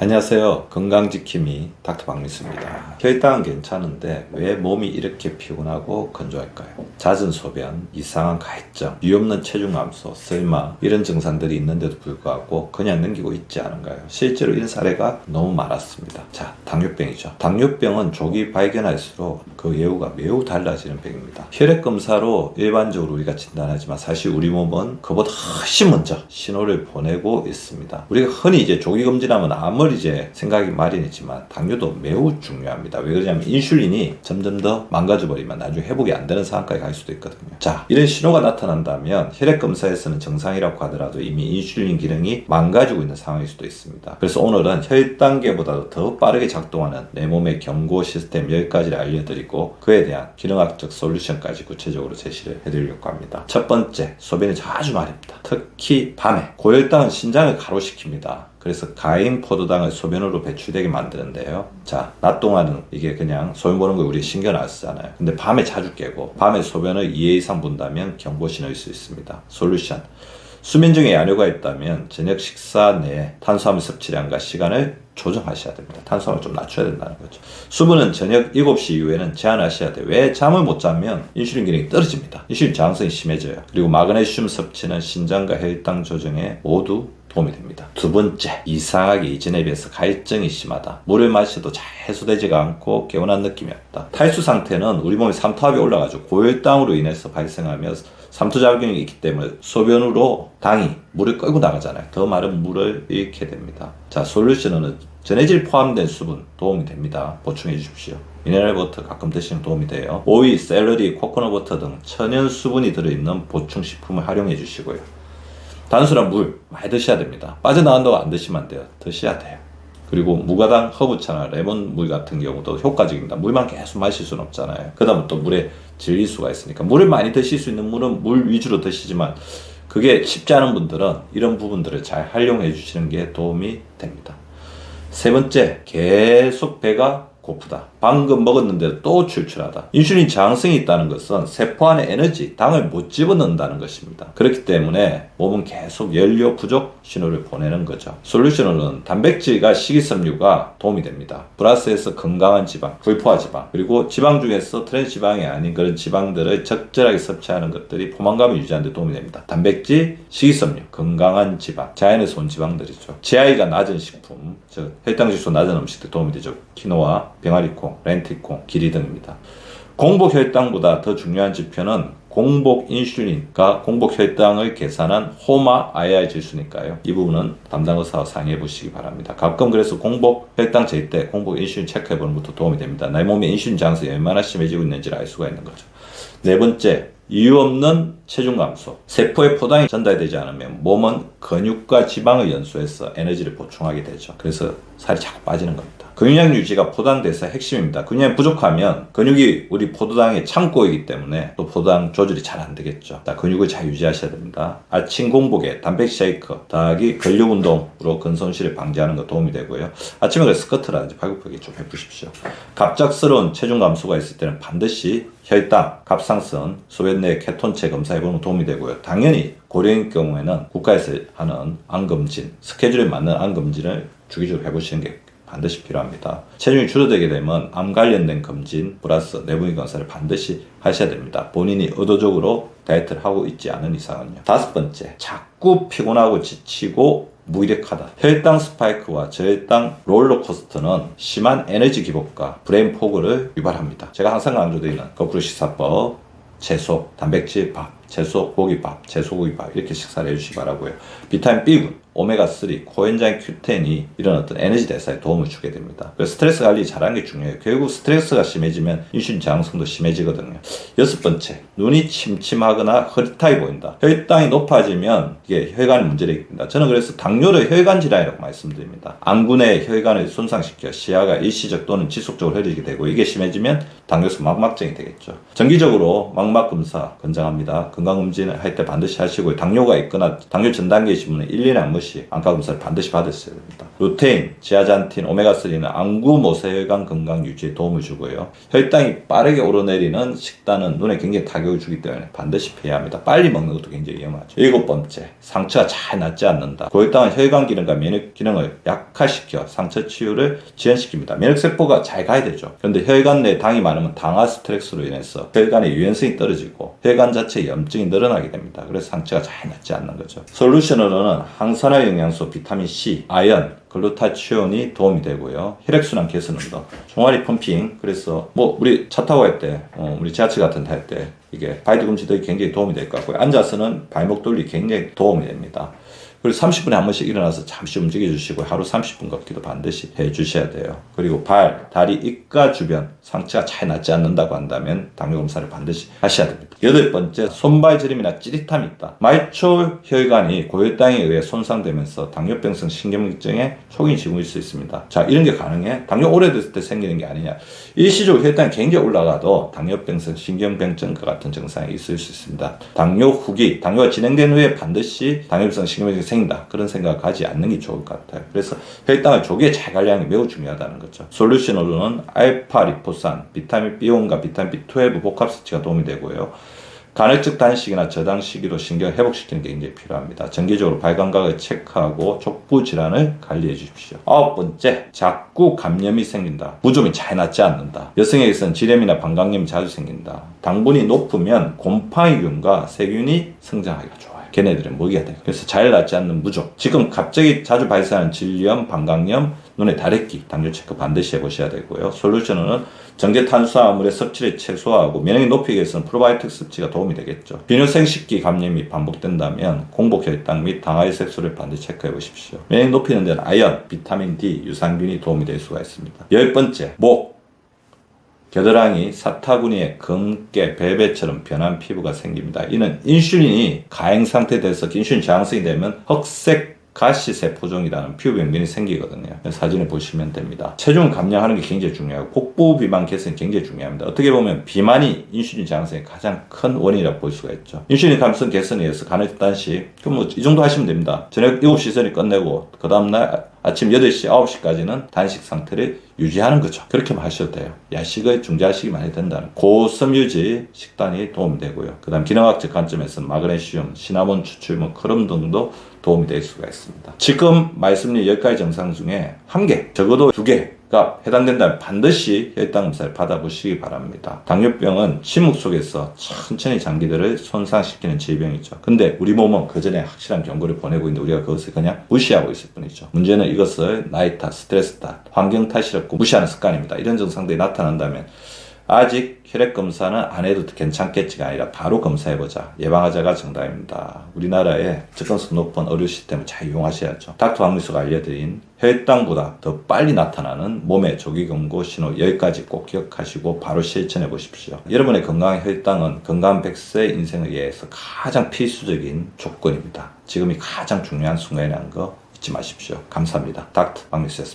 안녕하세요. 건강지킴이 닥터 박미수입니다. 혈당은 괜찮은데 왜 몸이 이렇게 피곤하고 건조할까요? 잦은 소변, 이상한 가해증, 이유 없는 체중 감소, 슬마 이런 증상들이 있는데도 불구하고 그냥 넘기고 있지 않은가요? 실제로 이런 사례가 너무 많았습니다. 자, 당뇨병이죠. 당뇨병은 조기 발견할수록 그 예후가 매우 달라지는 병입니다. 혈액 검사로 일반적으로 우리가 진단하지만 사실 우리 몸은 그보다 훨씬 먼저 신호를 보내고 있습니다. 우리가 흔히 이제 조기 검진하면 아무리 이제 생각이 마련이지만 당뇨도 매우 중요합니다. 왜 그러냐면 인슐린이 점점 더 망가져 버리면 나중에 회복이 안 되는 상황까지 갈 수도 있거든요. 자, 이런 신호가 나타난다면 혈액 검사에서는 정상이라고 하더라도 이미 인슐린 기능이 망가지고 있는 상황일 수도 있습니다. 그래서 오늘은 혈당계보다도 더 빠르게 작동하는 내 몸의 경고 시스템 10가지를 알려드리고 그에 대한 기능학적 솔루션까지 구체적으로 제시를 해드리려고 합니다. 첫 번째, 소변이 자주 마렵다. 특히 밤에. 고혈당은 신장을 가로시킵니다. 그래서 가인 포도당을 소변으로 배출되게 만드는데요. 자, 낮 동안은 이게 그냥 소변 보는 거 우리 신경 안 쓰잖아요. 근데 밤에 자주 깨고 밤에 소변을 2회 이상 본다면 경고 신호일 수 있습니다. 솔루션. 수면 중에 야뇨가 있다면 저녁 식사 내에 탄수화물 섭취량과 시간을 조정하셔야 됩니다. 탄수화물 좀 낮춰야 된다는 거죠. 수분은 저녁 7시 이후에는 제한하셔야 돼요. 왜? 잠을 못 자면 인슐린 기능이 떨어집니다. 인슐린 저항성이 심해져요. 그리고 마그네슘 섭취는 신장과 혈당 조정에 모두 도움이 됩니다. 두 번째, 이상하게 이전에 비해서 가해증이 심하다. 물을 마셔도 잘 해소되지가 않고 개운한 느낌이 없다. 탈수 상태는 우리 몸의 삼투압이 올라가지고 고혈당으로 인해서 발생하며 삼투작용이 있기 때문에 소변으로 당이 물을 끌고 나가잖아요. 더 많은 물을 잃게 됩니다. 자, 솔루션은 전해질 포함된 수분 도움이 됩니다. 보충해 주십시오. 미네랄 버터 가끔 드시면 도움이 돼요. 오이, 샐러리, 코코넛 버터 등 천연 수분이 들어있는 보충식품을 활용해 주시고요. 단순한 물 많이 드셔야 됩니다. 빠져나간다고 안 드시면 안 돼요. 드셔야 돼요. 그리고 무가당 허브차나 레몬물 같은 경우도 효과적입니다. 물만 계속 마실 수는 없잖아요. 그 다음에 또 물에 질릴 수가 있으니까 물을 많이 드실 수 있는 물은 물 위주로 드시지만 그게 쉽지 않은 분들은 이런 부분들을 잘 활용해 주시는 게 도움이 됩니다. 세 번째, 계속 배가 고프다. 방금 먹었는데 또 출출하다. 인슐린 저항성이 있다는 것은 세포 안에 에너지, 당을 못 집어넣는다는 것입니다. 그렇기 때문에 몸은 계속 연료 부족 신호를 보내는 거죠. 솔루션으로는 단백질과 식이섬유가 도움이 됩니다. 플러스해서 건강한 지방, 불포화 지방, 그리고 지방 중에서 트랜스 지방이 아닌 그런 지방들을 적절하게 섭취하는 것들이 포만감을 유지하는 데 도움이 됩니다. 단백질, 식이섬유, 건강한 지방, 자연에서 온 지방들이죠. GI가 낮은 식품, 즉 혈당지수 낮은 음식들 도움이 되죠. 키노아, 병아리콩, 렌틸콩, 기리 등입니다. 공복 혈당보다 더 중요한 지표는 공복 인슐린과 공복 혈당을 계산한 호마 IR 지수니까요. 이 부분은 담당 의사와 상의해 보시기 바랍니다. 가끔 그래서 공복 혈당 잴 때 공복 인슐린 체크해 보는 것도 도움이 됩니다. 내 몸에 인슐린 저항성이 얼마나 심해지고 있는지를 알 수가 있는 거죠. 네 번째, 이유 없는 체중 감소. 세포에 포당이 전달되지 않으면 몸은 근육과 지방을 연소해서 에너지를 보충하게 되죠. 그래서 살이 자꾸 빠지는 겁니다. 근육량 유지가 포당돼서 핵심입니다. 근육량이 부족하면 근육이 우리 포도당의 창고이기 때문에 또 포도당 조절이 잘 안 되겠죠. 근육을 잘 유지하셔야 됩니다. 아침 공복에 단백 쉐이크 더하기 근력 운동으로 근손실을 방지하는 거 도움이 되고요. 아침에 그래서 스쿼트라든지 발굽혀기 좀 해보십시오. 갑작스러운 체중 감소가 있을 때는 반드시 혈당, 갑상선, 소변 내 케톤체 검사해보면 도움이 되고요. 당연히 고령인 경우에는 국가에서 하는 암검진, 스케줄에 맞는 암검진을 주기적으로 해보시는 게 반드시 필요합니다. 체중이 줄어들게 되면 암 관련된 검진 플러스 내분비 검사를 반드시 하셔야 됩니다. 본인이 의도적으로 다이어트를 하고 있지 않은 이상은요. 다섯 번째, 자꾸 피곤하고 지치고 무기력하다. 혈당 스파이크와 저혈당 롤러코스터는 심한 에너지 기복과 브레인 포그를 유발합니다. 제가 항상 강조드리는 거꾸로 식사법, 채소, 단백질 밥, 채소, 고기밥, 채소, 고기밥 이렇게 식사를 해주시기 바라고요. 비타민 B군, 오메가3, 코엔자임 Q10이 이런 어떤 에너지 대사에 도움을 주게 됩니다. 그래서 스트레스 관리 잘하는 게 중요해요. 결국 스트레스가 심해지면 인슐린 저항성도 심해지거든요. 여섯 번째, 눈이 침침하거나 흐릿하게 보인다. 혈당이 높아지면 이게 혈관의 문제를 일으킵니다. 저는 그래서 당뇨를 혈관 질환이라고 말씀드립니다. 안군의 혈관을 손상시켜 시야가 일시적 또는 지속적으로 흐리게 되고 이게 심해지면 당뇨성 망막증이 되겠죠. 정기적으로 망막 검사 권장합니다. 건강검진을 할 때 반드시 하시고요. 당뇨가 있거나 당뇨 전 단계이신 분은 1년에 한 번씩 반드시 안과 검사를 반드시 받으셔야 됩니다. 루테인, 지아잔틴, 오메가3는 안구 모세혈관 건강 유지에 도움을 주고요. 혈당이 빠르게 오르내리는 식단은 눈에 굉장히 타격을 주기 때문에 반드시 피해야 합니다. 빨리 먹는 것도 굉장히 위험하죠. 7번째, 상처가 잘 낫지 않는다. 고혈당은 혈관 기능과 면역 기능을 약화시켜 상처 치유를 지연시킵니다. 면역세포가 잘 가야 되죠. 그런데 혈관 내에 당이 많으면 당화 스트레스로 인해서 혈관의 유연성이 떨어지고 혈관 자체에 염증이 늘어나게 됩니다. 그래서 상처가 잘 낫지 않는 거죠. 솔루션으로는 항산화 영양소, 비타민C, 아연, 글루타치온이 도움이 되고요. 혈액순환 개선 운동, 종아리 펌핑. 그래서 뭐 우리 차 타고 할 때, 우리 지하철 같은 데 할 때 이게 바이트 금지들이 굉장히 도움이 될 것 같고요. 앉아서는 발목 돌리기 굉장히 도움이 됩니다. 그리고 30분에 한 번씩 일어나서 잠시 움직여 주시고 하루 30분 걷기도 반드시 해 주셔야 돼요. 그리고 발, 다리, 입가 주변 상처가 잘 낫지 않는다고 한다면 당뇨 검사를 반드시 하셔야 됩니다. 8번째, 손발 저림이나 찌릿함이 있다. 말초 혈관이 고혈당에 의해 손상되면서 당뇨병성 신경증의 초기 징후일 수 있습니다. 자, 이런 게 가능해? 당뇨 오래됐을 때 생기는 게 아니냐? 일시적으로 혈당이 굉장히 올라가도 당뇨병성 신경병증과 같은 증상이 있을 수 있습니다. 당뇨 후기, 당뇨가 진행된 후에 반드시 당뇨병성 신경병증이 생긴다. 그런 생각을 가지 않는 게 좋을 것 같아요. 그래서 혈당을 조기에 잘 관리하는 게 매우 중요하다는 거죠. 솔루션으로는 알파 리포산, 비타민 B1과 비타민 B12 복합 섭취가 도움이 되고요. 간헐적 단식이나 저당 시기로 신경을 회복시키는 게 굉장히 필요합니다. 정기적으로 발 감각을 체크하고 족부 질환을 관리해 주십시오. 9번째, 자꾸 감염이 생긴다. 무좀이 잘 낫지 않는다. 여성에게서는 지렴이나 방광염이 자주 생긴다. 당분이 높으면 곰팡이균과 세균이 성장하기가 좋아요. 걔네들은 먹여야 돼요. 그래서 잘 낫지 않는 무좀. 지금 갑자기 자주 발생하는 질염, 방광염, 눈의 다래끼, 당뇨 체크 반드시 해보셔야 되고요. 솔루션은 정제 탄수화물의 섭취를 최소화하고 면역력 높이기 위해서는 프로바이오틱 섭취가 도움이 되겠죠. 비뇨생식기 감염이 반복된다면 공복 혈당 및 당화의 색소를 반드시 체크해 보십시오. 면역력 높이는 데는 아연, 비타민 D, 유산균이 도움이 될 수가 있습니다. 10번째, 목. 겨드랑이, 사타구니에 검게 벨벳처럼 변한 피부가 생깁니다. 이는 인슐린이 가행 상태에서 인슐린 저항성이 되면 흑색 가시세포종이라는 피부 병변이 생기거든요. 사진을 보시면 됩니다. 체중을 감량하는 게 굉장히 중요하고 복부 비만 개선이 굉장히 중요합니다. 어떻게 보면 비만이 인슐린 저항성의 가장 큰 원인이라고 볼 수가 있죠. 인슐린 감성 개선에 의해서 간헐적 단식, 그럼 뭐 이 정도 하시면 됩니다. 저녁 7시 전에 끝내고 그 다음날 아침 8시, 9시까지는 단식 상태를 유지하는 거죠. 그렇게만 하셔도 돼요. 야식을 중지하시기 많이 된다는 고섬 유지 식단이 도움이 되고요. 그 다음 기능학적 관점에서는 마그네슘, 시나몬 추출물, 크롬 등도 도움이 될 수가 있습니다. 지금 말씀드린 10가지 증상 중에 1개, 적어도 2개가 해당된다면 반드시 혈당 검사를 받아보시기 바랍니다. 당뇨병은 침묵 속에서 천천히 장기들을 손상시키는 질병이죠. 근데 우리 몸은 그 전에 확실한 경고를 보내고 있는데 우리가 그것을 그냥 무시하고 있을 뿐이죠. 문제는 이것을 나이 탓, 스트레스 탓, 환경 탓이라고 무시하는 습관입니다. 이런 증상들이 나타난다면 아직 혈액 검사는 안 해도 괜찮겠지가 아니라 바로 검사해보자. 예방하자가 정답입니다. 우리나라의 접근성 높은 의료 시스템을 잘 이용하셔야죠. 닥터 박미수가 알려드린 혈당보다 더 빨리 나타나는 몸의 조기 경고 신호 10가지 꼭 기억하시고 바로 실천해 보십시오. 여러분의 건강한 혈당은 건강한 100세 인생을 위해서 가장 필수적인 조건입니다. 지금이 가장 중요한 순간이라는 거 잊지 마십시오. 감사합니다. 닥터 박미수였습니다.